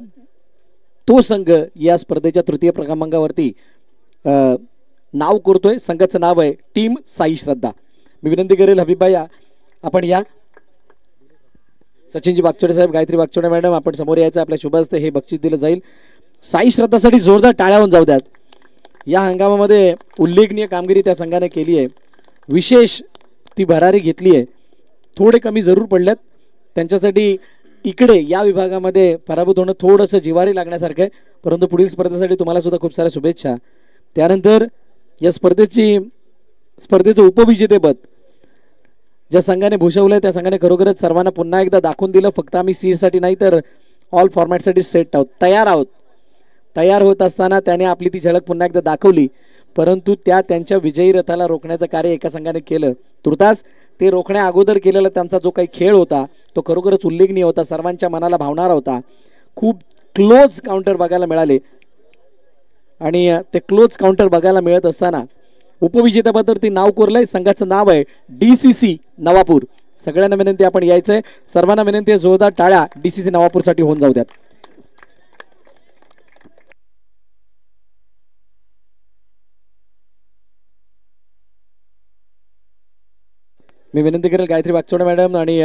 तो संघ या स्पर्धेच्या तृतीय क्रमांकावरती नाव करतोय. संघाचं नाव आहे टीम साई श्रद्धा. मी विनंती करेल हबीबभाई आपण या. सचिनजी वागचोडे साहेब, गायत्री वागचोडे मॅडम आपण समोर यायचं. आपल्या शुभ हस्ते हे बक्षीस दिलं जाईल. साई श्रद्धासाठी जोरदार टाळ्या होऊन जाऊ द्यात. या हंगामामध्ये उल्लेखनीय कामगिरी त्या संघाने केली आहे. विशेष ती भरारी घेतली आहे. थोडे कमी जरूर पडलेत त्यांच्यासाठी. इकडे या विभागामध्ये पराभूत होणं थोडंसं जिवारी लागण्यासारखं आहे. परंतु पुढील स्पर्धेसाठी तुम्हाला सुद्धा खूप साऱ्या शुभेच्छा. त्यानंतर या स्पर्धेचं उपविजेतेपद ज्या संघाने भूषवलंय त्या संघाने खरोखरच सर्वांना पुन्हा एकदा दाखवून दिलं. फक्त आम्ही सीडसाठी नाही तर ऑल फॉर्मॅटसाठी सेट आहोत, तयार आहोत. तयार होत असताना त्याने आपली ती झलक पुन्हा एकदा दाखवली. परंतु त्यांच्या विजयी रथाला रोखण्याचं कार्य एका संघाने केलं. तुर्तास ते रोखण्या अगोदर केलेला त्यांचा जो काही खेळ होता तो खरोखरच उल्लेखनीय होता. सर्वांच्या मनाला भावणारा होता. खूप क्लोज काउंटर बघायला मिळाले आणि ते क्लोज काउंटर बघायला मिळत असताना उपविजेत्याबद्दल नाव कोरलंय. संघाचं नाव आहे DCC नवापूर. सगळ्यांना विनंती आपण यायचंय. सर्वांना विनंती आहे जोरदार टाळ्या DCC नवापूरसाठी होऊन जाऊ द्यात. मी विनंती करेल गायत्री वागचोडे मॅडम आणि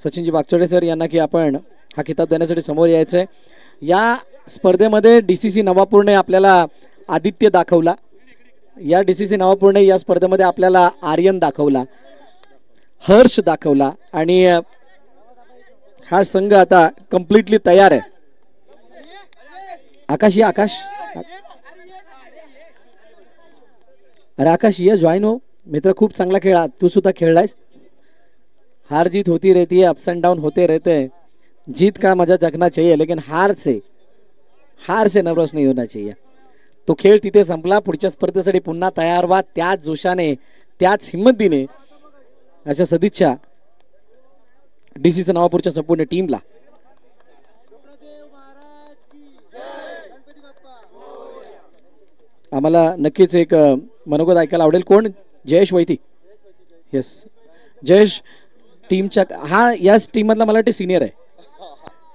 सचिनजी वागचोडे सर यांना की आपण हा खिताब देण्यासाठी समोर यायचंय. या स्पर्धेमध्ये DCC नवापूरने आपल्याला आदित्य दाखवला. या DCC नवापूरने या स्पर्धेमध्ये आपल्याला आर्यन दाखवला, हर्ष दाखवला आणि हा संघ आता कम्प्लिटली तयार आहे. आकाश या. आकाश, अरे आकाश ये जॉईन हो. मित्र खूप चांगला खेळा. तू सुद्धा खेळलायस. हार जीत होती रहती है, अप्स एंड डाउन होते रहते हैं. जीत का मजा चखना चाहिए लेकिन हार से नर्वस नहीं होना चाहिए. तो खेळ तिथे संपला. पुढच्या स्पर्धेसाठी पुन्हा तयार व्हा त्याच जोशाने, त्याच हिंमतीने. अशा सदिच्छा DCC नवापूरच्या संपूर्ण टीमला. आम्हाला नक्कीच एक मनोगत ऐकायला आवडेल. कोण? जयेश वैती. येस, जयेश टीमच्या याच टीम मधला मला वाटते सिनियर आहे.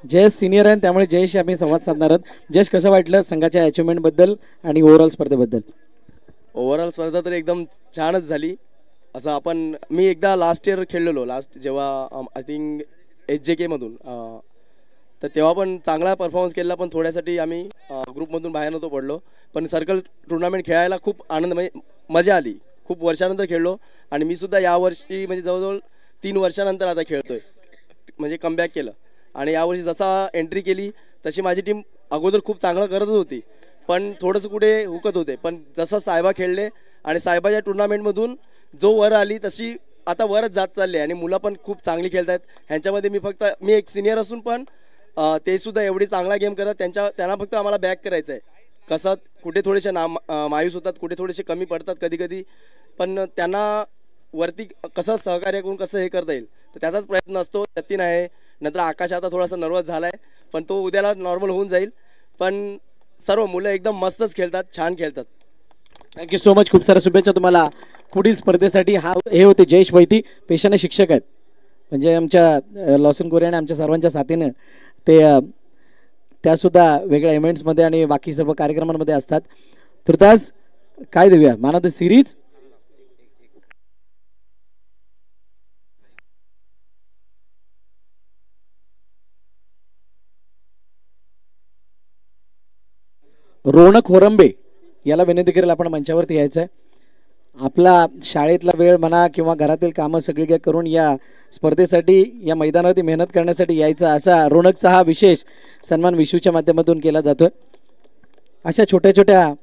जयेश सिनियर आहे त्यामुळे जयेश आम्ही संवाद साधणार आहोत. जयेश कसं वाटलं संघाच्या अचिव्हमेंट बद्दल आणि ओव्हरऑल स्पर्धेबद्दल? ओव्हरऑल स्पर्धा तर एकदम छानच झाली. असं मी एकदा लास्ट इयर खेळलेलो, जेव्हा आय थिंक SJK मधून, तर तेव्हा पण चांगला परफॉर्मन्स केला. पण थोड्यासाठी आम्ही ग्रुपमधून बाहेर नव्हतो पडलो. पण सर्कल टुर्नामेंट खेळायला खूप आनंद, म्हणजे मजा आली. खूप वर्षानंतर खेळलो आणि मी सुद्धा यावर्षी म्हणजे जवळजवळ 3 वर्षानंतर आता खेळतोय, म्हणजे कमबॅक केलं. आणि यावर्षी जसा एंट्री केली तशी माझी टीम अगोदर खूप चांगलं करतच होती, पण थोडंसं कुठे हुकत होते. पण जसं साहेबा खेळले आणि साहेबाच्या टुर्नामेंटमधून जो वर आली तशी आता वरच जात चालले आणि मुलं पण खूप चांगली खेळत आहेत. ह्यांच्यामध्ये मी एक सिनियर असून पण ते सुद्धा एवढी चांगला गेम करत. त्यांना फक्त आम्हाला बॅक करायचं आहे. कसं कुठे थोडेसे मायूस होतात, कुठे थोडेसे कमी पडतात कधी कधी, पण त्यांना वरती कसं सहकार्य करून कसं हे करता येईल, तर त्याचाच प्रयत्न असतो. जतीन आहे, नंतर आकाश आता थोडासा नर्वस झालाय, पण तो उद्याला नॉर्मल होऊन जाईल. पण सर्व मुलं एकदम मस्तच खेळतात, छान खेळतात. Thank you so much. खूप साऱ्या शुभेच्छा तुम्हाला पुढील स्पर्धेसाठी. हे होते जयेश वैती, पेशाने शिक्षक आहेत, म्हणजे आमच्या लॉसन कोरिया आणि आमच्या सर्वांच्या साथीनं ते त्यासुद्धा वेगळ्या इव्हेंट्समध्ये आणि बाकी सर्व कार्यक्रमांमध्ये असतात. तुर्तास काय देऊया, man of the series. Ronak Horambe याला विनंती करेल आपण मंचावरती यायचं आहे. आपला शाळेतला वेळ म्हणा किंवा घरातील कामं सगळी काय करून या स्पर्धेसाठी या मैदानावरती मेहनत करण्यासाठी यायचा, असा रोनकचा हा विशेष सन्मान विशूच्या माध्यमातून केला जातोय. अशा छोट्या छोट्या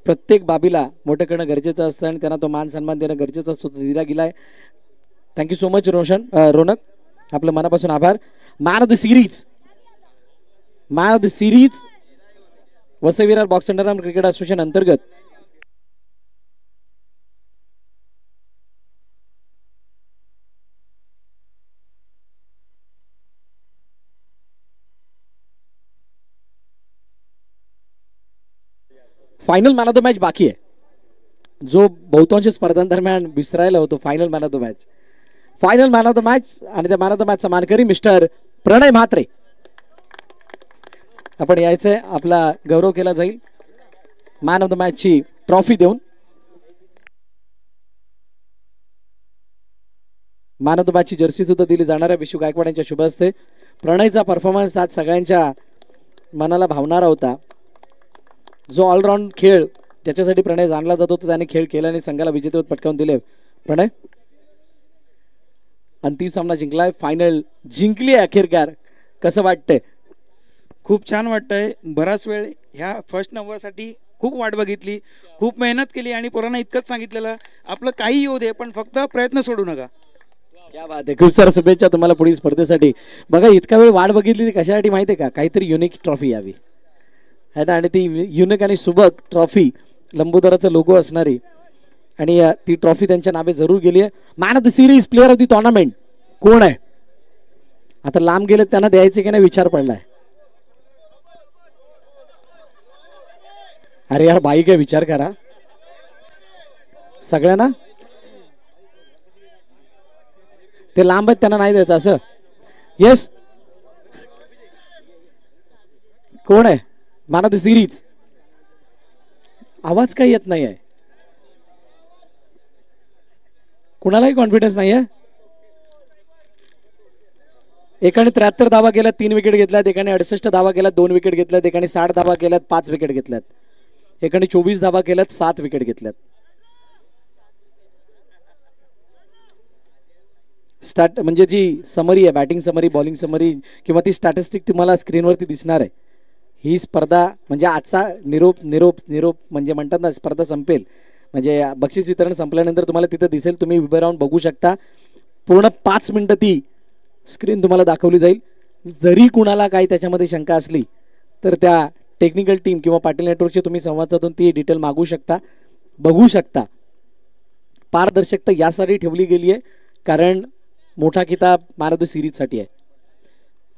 प्रत्येक बाबीला मोठं करणं गरजेचं असतं आणि त्यांना तो मान सन्मान देणं गरजेचं असतो, तो दिला गेलाय. थँक्यू सो मच रोनक, आपलं मनापासून आभार. Man of the series, man of the series Vasai Virar box underarm cricket association अंतर्गत final man of the match बाकी आहे, जो बहुतांश स्पर्धांदरम्यान विसरायला होतो. Final man of the match, final man of the match, आणि त्या मॅन ऑफ द मॅचचा मानकरी मिस्टर प्रणय म्हात्रे. आपण यायचंय, आपला गौरव केला जाईल मॅन ऑफ द मॅचची ट्रॉफी देऊन. मॅन ऑफ द मॅचची जर्सी सुद्धा दिली जाणार आहे विशू गायकवाड यांच्या शुभ हस्ते. प्रणयचा परफॉर्मन्स आज सगळ्यांच्या मनाला भावणारा होता. जो ऑलराऊंड खेळ त्याच्यासाठी प्रणय जाणला जातो, तो त्याने खेळ केला आणि संघाला विजेतेपद पटकावून दिले. प्रणय अंतिम सामना जिंकलाय, फायनल जिंकली अखेरकार, कसं वाटतंय? खूप छान वाटतंय. बराच वेळ ह्या फर्स्ट नंबरसाठी खूप वाट बघितली, खूप मेहनत केली आणि पोरांना इतकंच सांगितलेलं आपलं काही येऊ दे पण फक्त प्रयत्न सोडू नका. क्या बात आहे. खूप साऱ्या शुभेच्छा तुम्हाला पुढील स्पर्धेसाठी. बघा इतका वेळ वाट बघितली कशासाठी माहिती आहे का? काहीतरी युनिक ट्रॉफी यावी है ना, आणि ती युनिक आणि सुबक ट्रॉफी लंबोदराचा लोगो असणारी, आणि ती ट्रॉफी त्यांच्या नावे जरूर गेली आहे. Man of the series, player of the tournament कोण आहे? आता लांब गेले त्यांना द्यायचे की नाही विचार पडलाय. अरे यार बाई काय विचार करा सगळ्यांना, ते लांब आहेत त्यांना नाही द्यायचं असं. येस, कोण आहे मॅन ऑफ द सिरीज? आवाज काही येत नाही आहे, कुणालाही कॉन्फिडन्स नाही आहे. एकाने 73 धावा केल्यात, 3 विकेट घेतल्यात. एकाने 68 धावा केल्यात, 2 विकेट घेतल्यात. एकाने 60 धावा केल्यात, 5 विकेट घेतल्यात. एकाने 24 धावा केल्यात, 7 विकेट घेतल्यात. स्टार्ट म्हणजे जी समरी आहे, बॅटिंग समरी, बॉलिंग समरी किंवा ती स्टॅटिस्टिक तुम्हाला स्क्रीनवरती दिसणार आहे. ही स्पर्धा म्हणजे आजचा निरोप निरोप निरोप म्हणजे म्हणतात ना, स्पर्धा संपेल म्हणजे बक्षीस वितरण संपल्यानंतर तुम्हाला तिथं दिसेल, तुम्ही उभे राहून बघू शकता. पूर्ण 5 मिनिटं ती स्क्रीन तुम्हाला दाखवली जाईल. जरी कुणाला काही त्याच्यामध्ये शंका असली तर त्या टेक्निकल टीम किंवा पाटील नेटवर्कचे तुम्ही संवाद साधून ती डिटेल मागू शकता, बघू शकता. पारदर्शकता यासाठी ठेवली गेली आहे कारण मोठा किताब मॅन ऑफ द सिरीजसाठी आहे.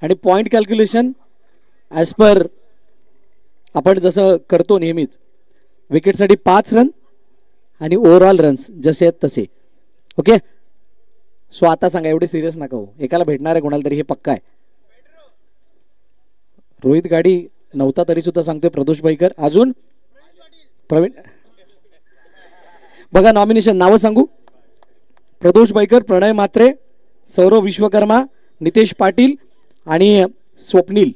आणि पॉईंट कॅल्क्युलेशन ॲज पर आपण जसं करतो नेहमीच, विकेटसाठी 5 रन आणि ओव्हरऑल रन्स जसे आहेत तसे. ओके, सो आता सांगा, एवढे सिरियस नका हो, एकाला भेटणार आहे कोणाला तरी, हे पक्का आहे. रोहित गाडी नव्हता तरी सुद्धा सांगतोय प्रदोष भाईकर. अजून प्रवीण, बघा नॉमिनेशन नावं सांगू: प्रदोष भाईकर, प्रणय म्हात्रे, सौरव विश्वकर्मा, नितेश पाटील आणि स्वप्नील.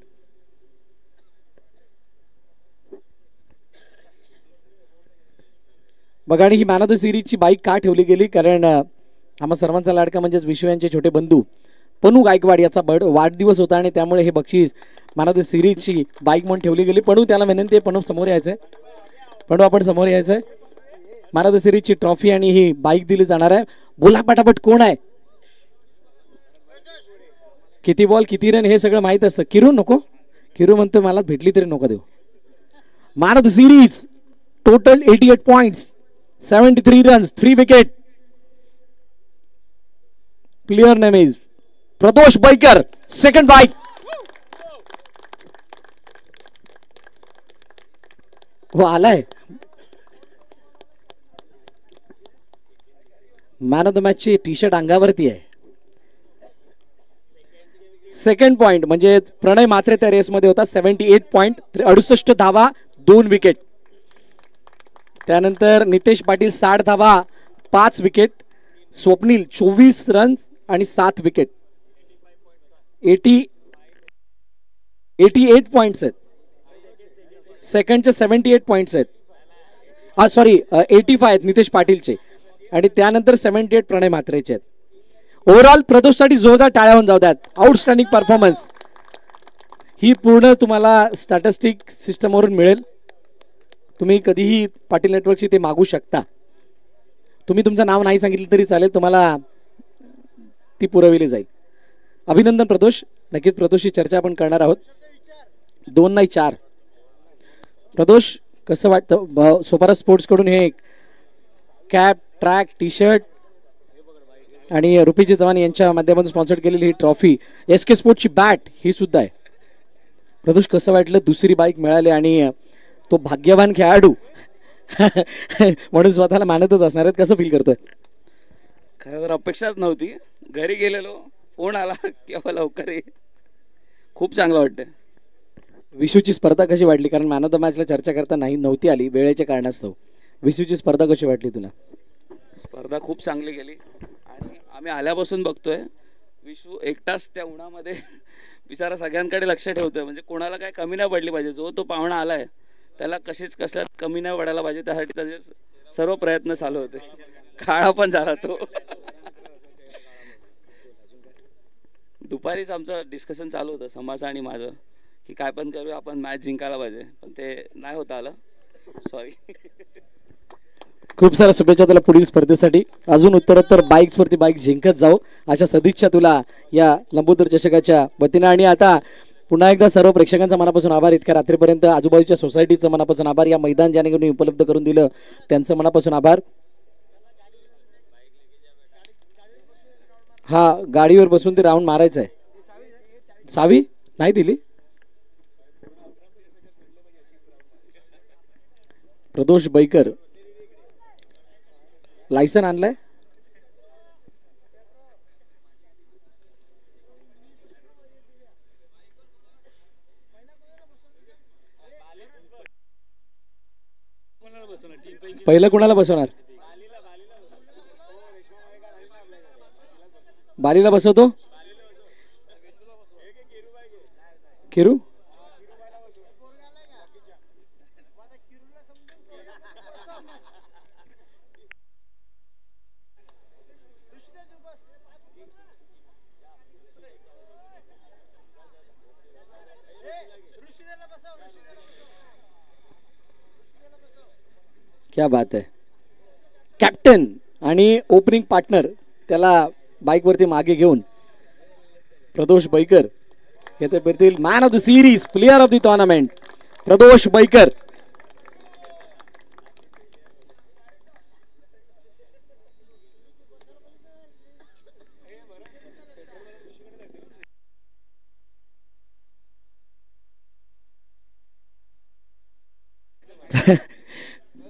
बघा, आणि he man of the सिरीजची bike का ठेवली गेली? कारण आम्हा सर्वांचा लाडका म्हणजेच विश्व यांचे छोटे बंधू पनू गायकवाड याचा वाढदिवस होता आणि त्यामुळे हे बक्षीस मॅन ऑफ द सिरीजची बाईक म्हणून ठेवली गेली. पणू, त्याला विनंती आहे, पणू समोर यायचंय. पणू आपण समोर यायचंय. मॅन ऑफ द सिरीजची ट्रॉफी आणि ही बाईक दिली जाणार आहे. बोला पटापट, कोण आहे? किती बॉल किती रन हे सगळं माहित असतं. किरू नको, किरू म्हणतो मला भेटली तरी नको देऊ. Man of the series, total 88 points, 73 runs, 3 wicket. Player name is Pradosh Baikar. Second bike. हो आलाय. मॅन ऑफ द मॅच ची टी शर्ट अंगावरती आहे. सेकंड पॉइंट म्हणजे प्रणय मात्रे त्या रेसमध्ये होता. 78 पॉइंट, 68 धावा, 2 विकेट. त्यानंतर नितेश पाटील 60 धावा, 5 विकेट. स्वप्नील 24 रन्स आणि 7 विकेट. 88 पॉइंट्स आहेत. सेकंडचे 78 पॉइंट्स आहेत. सॉरी 85 आहेत नितेश पाटीलचे आणि त्यानंतर 78 प्रणय म्हात्रेचे आहेत. ओव्हरऑल प्रदोषसाठी जोरदार टाळ्या होऊन जाऊ द्यात. Outstanding performance. ही पूर्ण तुम्हाला स्टॅटिस्टिक सिस्टमवरून मिळेल. तुम्ही कधीही पाटील नेटवर्कशी ते मागू शकता. तुम्ही तुमचं नाव नाही सांगितलं तरी चालेल, तुम्हाला ती पुरविली जाईल. अभिनंदन प्रदोष. नक्कीच प्रदोषची चर्चा आपण करणार आहोत. 2 नाही 4. प्रदोष कसं वाटतं सोपारा स्पोर्ट्स कडून हे कॅप, ट्रॅक, टी शर्ट आणि रुपीजी चव्हाण यांच्या माध्यमातून स्पॉन्सर केलेली ही ट्रॉफी, SK स्पोर्ट्सची बॅट ही सुद्धा आहे. प्रदोष कसं वाटलं दुसरी बाईक मिळाली आणि तो भाग्यवान खेळाडू म्हणून स्वतःला मानतच असणार आहेत. कसं फील करतोय? खरं तर अपेक्षाच नव्हती. घरी गेलेलो, फोन आला केव्हा लवकर ये. खूप चांगलं वाटतं. विशूची स्पर्धा कशी वाटली? कारण मॅन ऑफ द मॅचला चर्चा करता नव्हती आली वेळेच्या कारणास्तव. विशूची स्पर्धा कशी वाटली तुला? स्पर्धा खूप चांगली गेली आणि आम्ही आल्यापासून बघतोय विशू एकटाच त्या उन्हामध्ये बिचारा सगळ्यांकडे लक्ष ठेवतोय. म्हणजे कोणाला काय कमी नाही पडली पाहिजे. जो तो पाहुणा आलाय त्याला कशीच कसल्यात कमी नाही पडायला पाहिजे, त्यासाठी त्याचे सर्व प्रयत्न चालू होते. काळा पण झाला तो. दुपारीच आमचं डिस्कशन चालू होतं समाज आणि माझं की काय पण करूया आपण, मॅच जिंकायला पाहिजे, पण ते नाही होता आलं. सॉरी. खूप साऱ्या शुभेच्छा तुला पुढील स्पर्धेसाठी. अजून उत्तरोत्तर बाईक्सवरती बाईक जिंकत जाऊ अशा सदिच्छा तुला या लंबोदर चषकाच्या वतीनं. आणि आता पुन्हा एकदा सर्व प्रेक्षकांचा मनापासून आभार. इतक्या रात्रीपर्यंत आजूबाजूच्या सोसायटीचं मनापासून आभार. या मैदान ज्याने कोणी उपलब्ध करून दिलं त्यांचं मनापासून आभार. हा गाडीवर बसून ते राऊंड मारायचं आहे. चावी नाही दिली. प्रदोष बैकर लायसन आणलंय. पहिलं कुणाला बसवणार? बालीला बसवतो. किरू क्या बात आहे. कॅप्टन आणि ओपनिंग पार्टनर त्याला बाईकवरती मागे घेऊन प्रदोष बैकर येथे फिरतील. Man of the series, player of the tournament Pradosh Baikar.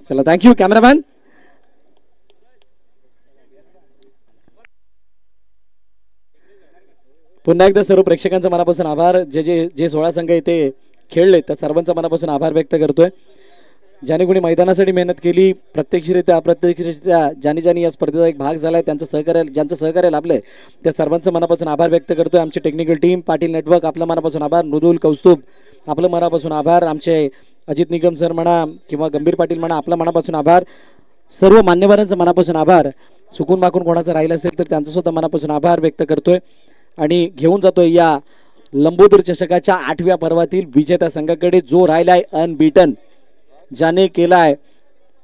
चला थँक्यू कॅमेरामॅन. पुन्हा एकदा सर्व प्रेक्षकांचा मनापासून आभार. जे 16 संघ इथे खेळले त्या सर्वांचा मनापासून आभार व्यक्त करतोय. ज्याने कोणी मैदानासाठी मेहनत केली, प्रत्यक्षरित्या अप्रत्यक्षरित्या ज्यांनी या स्पर्धेचा एक भाग झालाय, ज्यांचं सहकार्य लाभलंय त्या सर्वांचं मनापासून आभार व्यक्त करतोय. आमची टेक्निकल टीम, पाटील नेटवर्क आपलं मनापासून आभार. मृदुल कौस्तुभ आपलं मनापासून आभार. आमचे अजित निगम सर म्हणा किंवा गंभीर पाटील म्हणा आपलं मनापासून आभार. सर्व मान्यवरांचं मनापासून आभार. चुकून माकून कोणाचं राहिलं असेल तर त्यांचं सुद्धा मनापासून आभार व्यक्त करतोय. आणि घेऊन जातोय या लंबोदर चषकाच्या 8व्या पर्वातील विजेत्या संघाकडे, जो राहिलाय अनबीटन, ज्याने केलाय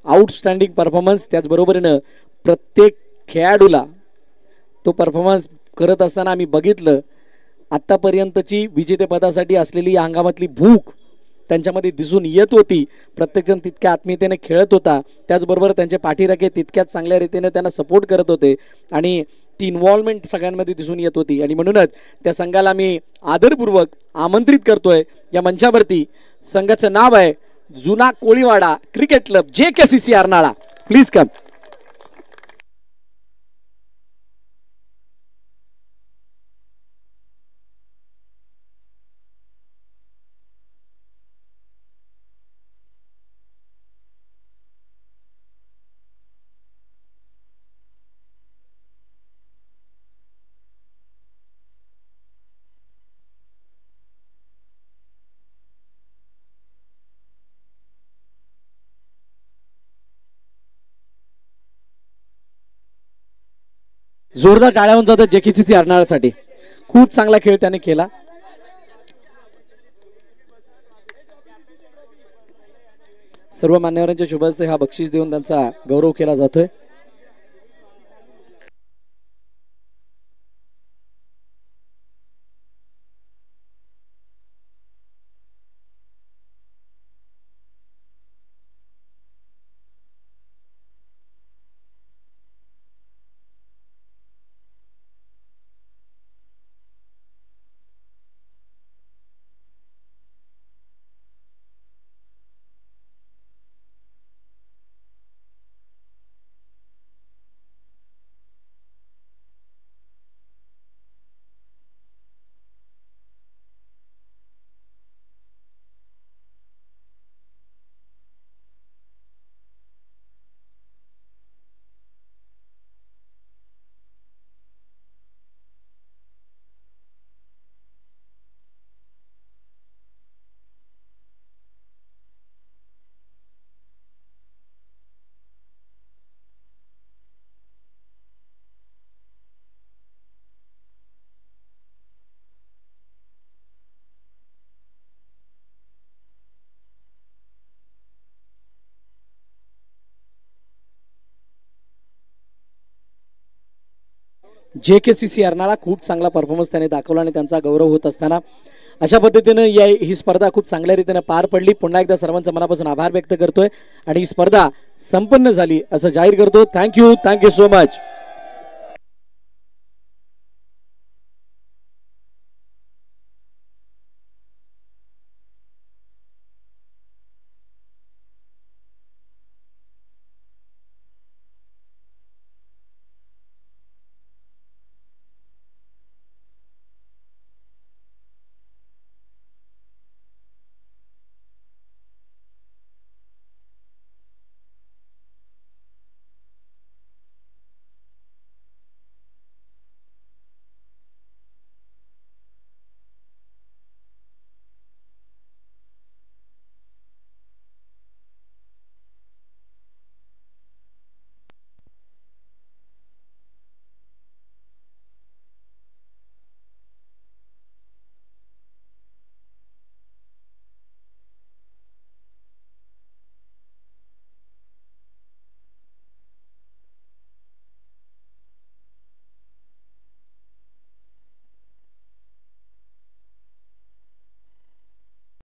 आउटस्टँडिंग परफॉर्मन्स. त्याचबरोबरीनं प्रत्येक खेळाडूला तो परफॉर्मन्स करत असताना आम्ही बघितलं. आत्तापर्यंतची विजेतेपदासाठी असलेली या हंगामातली भूक त्यांच्यामध्ये दिसून येत होती. प्रत्येकजण तितक्या आत्मीयतेने खेळत होता. त्याचबरोबर त्यांचे पाठीराखे तितक्याच चांगल्या रीतीने त्यांना सपोर्ट करत होते. आणि ती इन्व्हॉल्वमेंट सगळ्यांमध्ये दिसून येत होती आणि म्हणूनच त्या संघाला मी आदरपूर्वक आमंत्रित करतोय या मंचावरती. संघाचं नाव आहे जुना Koliwada cricket club JKCC Arnala. Please come. जोरदार टाळ्या होऊन जातात JKCC अर्नाळासाठी. खूप चांगला खेळ त्याने केला. सर्व मान्यवरांच्या शुभ हस्ते हा बक्षीस देऊन त्यांचा गौरव केला जातोय. JKCC अर्नाळा खूप चांगला परफॉर्मन्स त्याने दाखवला आणि त्यांचा गौरव होत असताना अशा पद्धतीनं ही स्पर्धा खूप चांगल्या रीतीने पार पडली. पुन्हा एकदा सर्वांचा मनापासून आभार व्यक्त करतोय आणि ही स्पर्धा संपन्न झाली असं जाहीर करतो. Thank you so much.